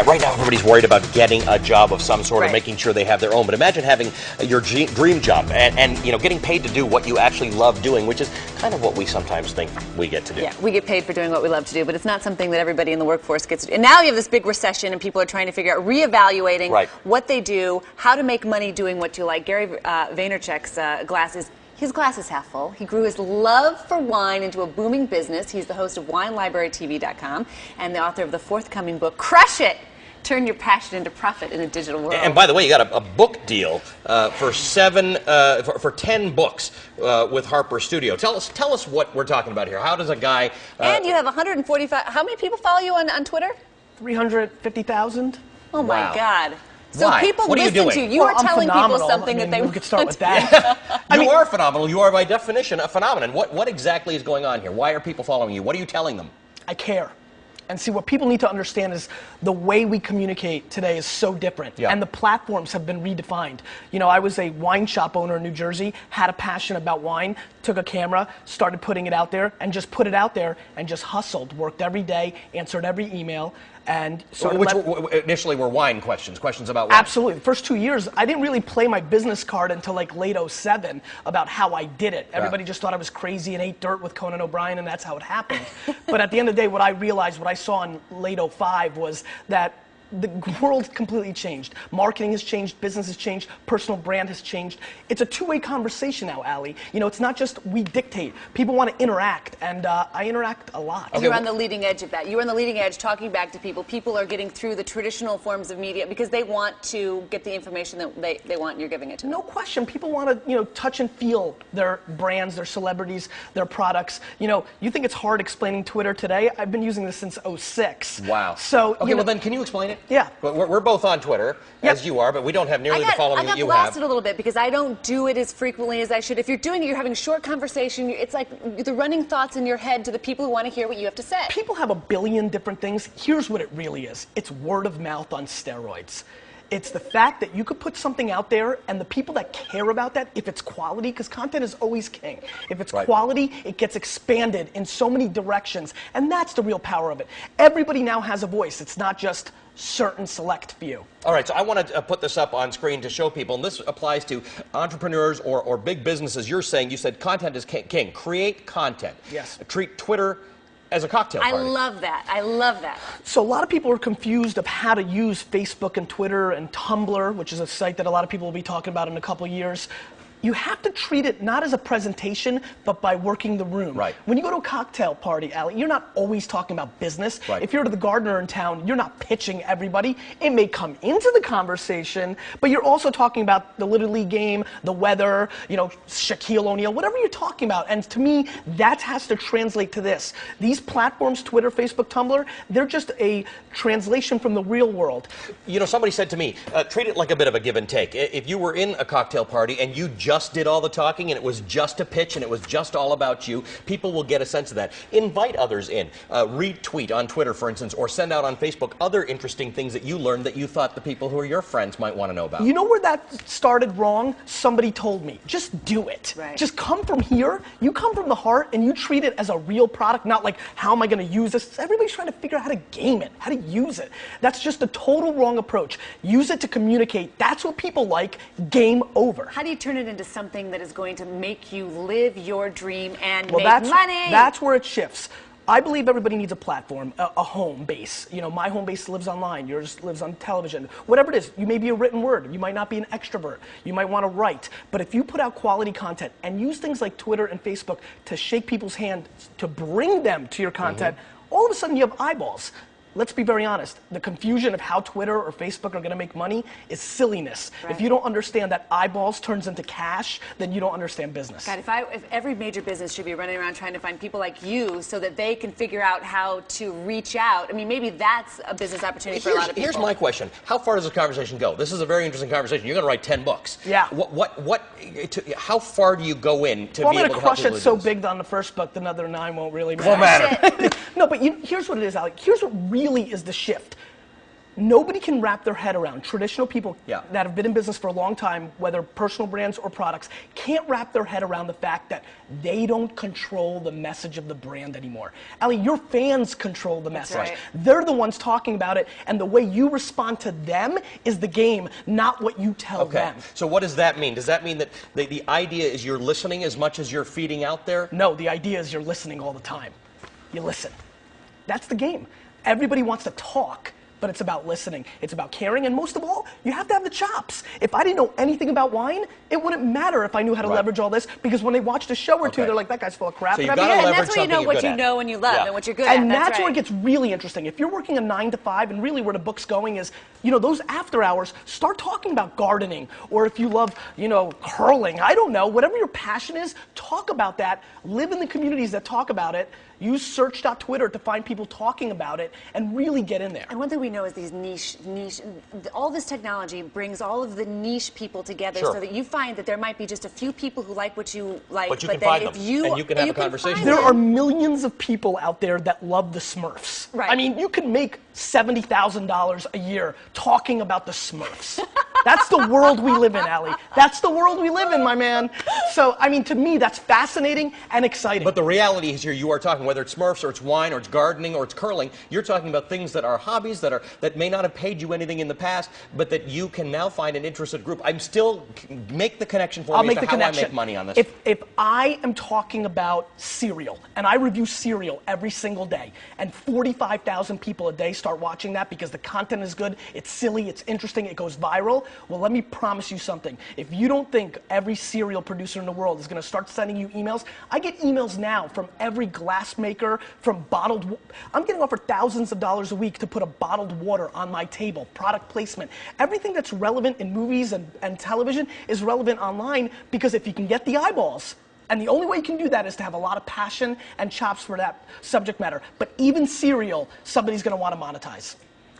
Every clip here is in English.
Right now, everybody's worried about getting a job of some sort or making sure they have their own. But imagine having your dream job and getting paid to do what you actually love doing, which is kind of what we sometimes think we get to do. Yeah, we get paid for doing what we love to do, but it's not something that everybody in the workforce gets to do. And now you have this big recession, and people are trying to figure out, reevaluating what they do, how to make money doing what you like. Gary Vaynerchuk's his glass is half full. He grew his love for wine into a booming business. He's the host of WineLibraryTV.com and the author of the forthcoming book, Crush It! Turn your passion into profit in a digital world. And by the way, you got a book deal for 10 books with Harper Studio. Tell us what we're talking about here. How does a guy... and you have 145... How many people follow you on Twitter? 350,000. Oh, my God. So people listen to you. You are telling people something that they want. We could start with that. You are phenomenal. You are, by definition, a phenomenon. What exactly is going on here? Why are people following you? What are you telling them? I care. And see, what people need to understand is the way we communicate today is so different. And the platforms have been redefined. You know, I was a wine shop owner in New Jersey, had a passion about wine, took a camera, started putting it out there, and just put it out there and just hustled, worked every day, answered every email. And which initially were wine questions about wine. Absolutely. The first 2 years, I didn't really play my business card until like late '07 about how I did it. Everybody just thought I was crazy and ate dirt with Conan O'Brien, and that's how it happened. But at the end of the day, what I realized, what I saw in late '05 was that the world completely changed. Marketing has changed, business has changed, personal brand has changed. It's a two-way conversation now, Ali. You know, it's not just we dictate. People want to interact, and I interact a lot. Okay. You're on the leading edge of that. You're on the leading edge talking back to people. People are getting through the traditional forms of media because they want to get the information that they want, and you're giving it to them. No question. People want to, you know, touch and feel their brands, their celebrities, their products. You know, you think it's hard explaining Twitter today? I've been using this since '06. Wow. So, okay, well then, can you explain it? Yeah. We're both on Twitter, as you are, but we don't have nearly the following that you have. I got blasted a little bit because I don't do it as frequently as I should. If you're doing it, you're having a short conversation. It's like the running thoughts in your head to the people who want to hear what you have to say. People have a billion different things. Here's what it really is. It's word of mouth on steroids. It's the fact that you could put something out there and the people that care about that, if it's quality, because content is always king. If it's quality, it gets expanded in so many directions. And that's the real power of it. Everybody now has a voice. It's not just certain select few. All right, so I want to put this up on screen to show people, and this applies to entrepreneurs or big businesses. You said content is king. Create content. Yes. Treat Twitter as a cocktail party. I love that. I love that. So a lot of people are confused of how to use Facebook and Twitter and Tumblr, which is a site that a lot of people will be talking about in a couple of years. You have to treat it not as a presentation, but by working the room. Right. When you go to a cocktail party, Ali, you're not always talking about business. Right. If you're to the gardener in town, you're not pitching everybody. It may come into the conversation, but you're also talking about the Little League game, the weather, you know, Shaquille O'Neal, whatever you're talking about. And to me, that has to translate to this. These platforms, Twitter, Facebook, Tumblr, they're just a translation from the real world. You know, somebody said to me, treat it like a bit of a give and take. If you were in a cocktail party and you just did all the talking and it was just a pitch and it was just all about you, people will get a sense of that. Invite others in. Retweet on Twitter, for instance, or send out on Facebook other interesting things that you learned that you thought the people who are your friends might want to know about. You know where that started wrong? Somebody told me, just do it. Right. Just come from here. You come from the heart and you treat it as a real product, not like, how am I going to use this? Everybody's trying to figure out how to game it, how to use it. That's just a total wrong approach. Use it to communicate. That's what people like. Game over. How do you turn it into something that is going to make you live your dream and make money? That's where it shifts. I believe everybody needs a platform, a home base. You know, my home base lives online, yours lives on television. Whatever it is, you may be a written word, you might not be an extrovert, you might want to write. But if you put out quality content and use things like Twitter and Facebook to shake people's hand, to bring them to your content, all of a sudden you have eyeballs. Let's be very honest. The confusion of how Twitter or Facebook are going to make money is silliness. Right. If you don't understand that eyeballs turns into cash, then you don't understand business. God, if every major business should be running around trying to find people like you so that they can figure out how to reach out, I mean, maybe that's a business opportunity for a lot of people. Here's my question. How far does this conversation go? This is a very interesting conversation. You're going to write 10 books. Yeah. How far do you go in to be able to I'm going to crush it so this? big on the first book, the other 9 won't really matter. Won't matter. No, but here's what it is, Alex. Here's what really is the shift. Nobody can wrap their head around, traditional people Yeah. that have been in business for a long time, whether personal brands or products, can't wrap their head around the fact that they don't control the message of the brand anymore. Ali, your fans control the message. right. They're the ones talking about it, and the way you respond to them is the game, not what you tell them. So what does that mean? Does that mean that the idea is you're listening as much as you're feeding out there? No, the idea is you're listening all the time. You listen. That's the game. Everybody wants to talk, but it's about listening. It's about caring, and most of all, you have to have the chops. If I didn't know anything about wine, it wouldn't matter if I knew how to leverage all this, because when they watched a show or two, they're like, that guy's full of crap. So you've and got to and leverage that's where you know something what you're you good know and you love Yeah. and what you're good at. And that's right. where it gets really interesting. If you're working a 9 to 5, and really where the book's going is, you know, those after hours, start talking about gardening, or if you love, you know, curling, I don't know, whatever your passion is, talk about that, live in the communities that talk about it, use search.twitter to find people talking about it, and really get in there. And one thing we know is these niche, all this technology brings all of the niche people together so that you find that there might be just a few people who like what you like, But you then can find if them, you, and you can have a conversation. There are millions of people out there that love the Smurfs. Right. I mean, you can make $70,000 a year talking about the Smurfs. That's the world we live in, Ali. That's the world we live in, my man. So, I mean, to me, that's fascinating and exciting. But the reality is here, you are talking, whether it's Smurfs or it's wine or it's gardening or it's curling, you're talking about things that are hobbies that may not have paid you anything in the past, but that you can now find an interested group. I'm still, make the connection for I'll me make as the to how connection. I make money on this. If I am talking about cereal, and I review cereal every single day, and 45,000 people a day start watching that because the content is good, it's silly, it's interesting, it goes viral, well, let me promise you something. If you don't think every cereal producer in the world is going to start sending you emails, I get emails now from every glass maker, from bottled, I'm getting offered thousands of dollars a week to put a bottled water on my table, product placement. Everything that's relevant in movies and television is relevant online, because if you can get the eyeballs, and the only way you can do that is to have a lot of passion and chops for that subject matter. But even cereal, somebody's going to want to monetize.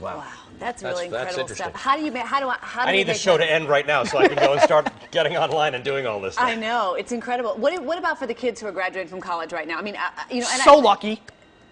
Wow, that's really incredible interesting. stuff. How do you make? I need the show to end right now so I can go and start getting online and doing all this stuff. I know, it's incredible. What about for the kids who are graduating from college right now? I mean, you know, and So lucky.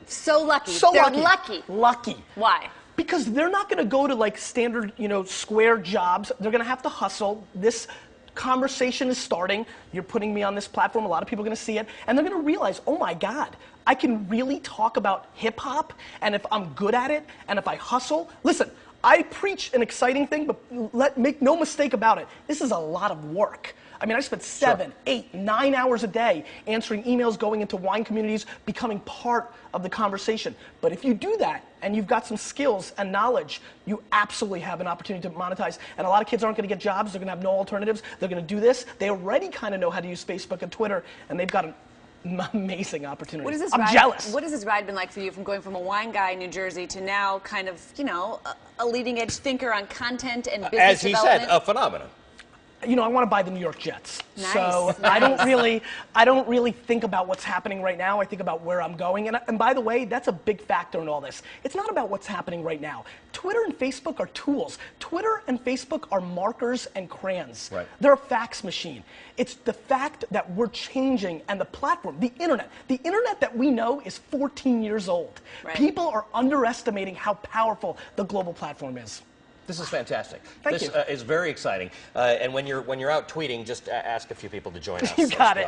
So lucky. So They're lucky. Lucky. Why? Because they're not going to go to like standard, you know, square jobs. They're going to have to hustle. This conversation is starting. You're putting me on this platform. A lot of people are going to see it, and they're going to realize, oh my God, I can really talk about hip hop, and if I'm good at it, and if I hustle, listen, I preach an exciting thing, but make no mistake about it. This is a lot of work. I mean, I spent 7, 8, 9 hours a day answering emails, going into wine communities, becoming part of the conversation. But if you do that, and you've got some skills and knowledge, you absolutely have an opportunity to monetize. And a lot of kids aren't going to get jobs. They're going to have no alternatives. They're going to do this. They already kind of know how to use Facebook and Twitter, and they've got an amazing opportunity. What is this I'm ride, jealous. What has this ride been like for you, from going from a wine guy in New Jersey to now kind of, you know, a leading edge thinker on content and business As he development? said, a phenomenon. You know, I want to buy the New York Jets. Nice, So nice. I don't really think about what's happening right now. I think about where I'm going. And by the way, that's a big factor in all this. It's not about what's happening right now. Twitter and Facebook are tools. Twitter and Facebook are markers and crayons. Right. They're a fax machine. It's the fact that we're changing, and the platform, the internet that we know is 14 years old. Right. People are underestimating how powerful the global platform is. This is fantastic. Thank this you. Is very exciting. And when you're out tweeting, just ask a few people to join us. You got it.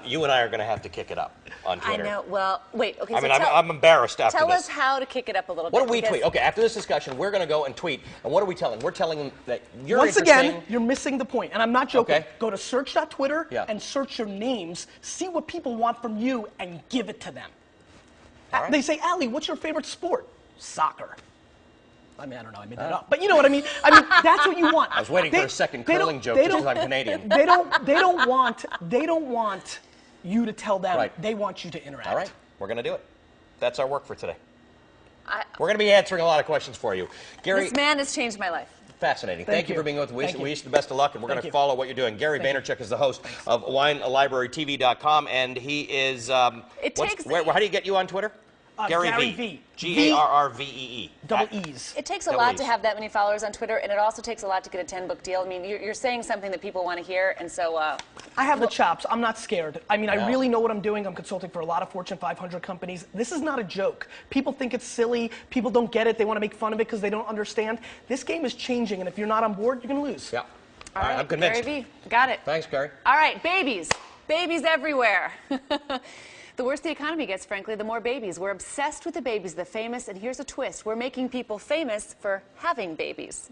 You and I are going to have to kick it up on I Twitter. know. Well, wait. Okay. I So mean, I'm embarrassed after tell this. us how to kick it up a little What bit. do we because- tweet? Okay, after this discussion, we're going to go and tweet. And what are we telling? We're telling them that you're Once interesting. again, you're missing the point, and I'm not joking. Okay. Go to search.twitter Yeah. and search your names, see what people want from you, and give it to them. All right. They say, Ali, what's your favorite sport? Soccer. I mean, I don't know, I made that up. But you know what I mean? I mean, that's what you want. I was waiting for a second curling joke because I'm Canadian. They don't want you to tell them. Right. They want you to interact. All right, we're going to do it. That's our work for today. We're going to be answering a lot of questions for you. Gary, This man has changed my life. fascinating. Thank you for being with us. We wish you the best of luck, and we're going to you. follow what you're doing. Gary Vaynerchuk is the host of WineLibraryTV.com, and he is. How do you get you on Twitter? Gary V. Garrvee. Double E's. It takes a lot to have that many followers on Twitter, and it also takes a lot to get a 10-book deal. I mean, you're saying something that people want to hear, and so... I have the chops. I'm not scared. I mean, I really know what I'm doing. I'm consulting for a lot of Fortune 500 companies. This is not a joke. People think it's silly. People don't get it. They want to make fun of it because they don't understand. This game is changing, and if you're not on board, you're going to lose. Yeah. All right, I'm convinced. Gary V. Got it. Thanks, Gary. All right, babies. Babies everywhere. The worse the economy gets, frankly, the more babies. We're obsessed with the babies, the famous, and here's a twist. We're making people famous for having babies.